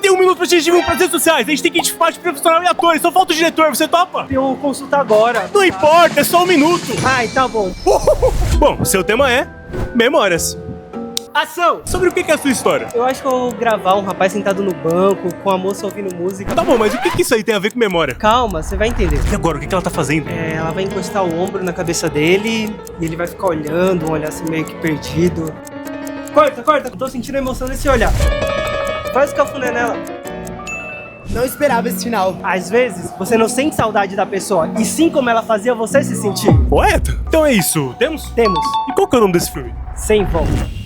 tem 1 minuto pra gente divulgar pras redes sociais. A gente tem que identificar de profissional e atores. Só falta o diretor, você topa? Eu consulto agora. Não importa, é só 1 minuto. Ai, tá bom. Bom, seu tema é memórias. Ação! Sobre o que é a sua história? Eu acho que eu vou gravar um rapaz sentado no banco, com a moça ouvindo música. Tá bom, mas o que isso aí tem a ver com memória? Calma, você vai entender. E agora, o que ela tá fazendo? Ela vai encostar o ombro na cabeça dele e ele vai ficar olhando, um olhar assim meio que perdido. Corta, corta! Eu tô sentindo a emoção desse olhar. Faz o cafuné nela. Não esperava esse final. Às vezes, você não sente saudade da pessoa, e sim como ela fazia você se sentir. Poeta? Então é isso, temos? Temos E qual que é o nome desse filme? Sem Volta.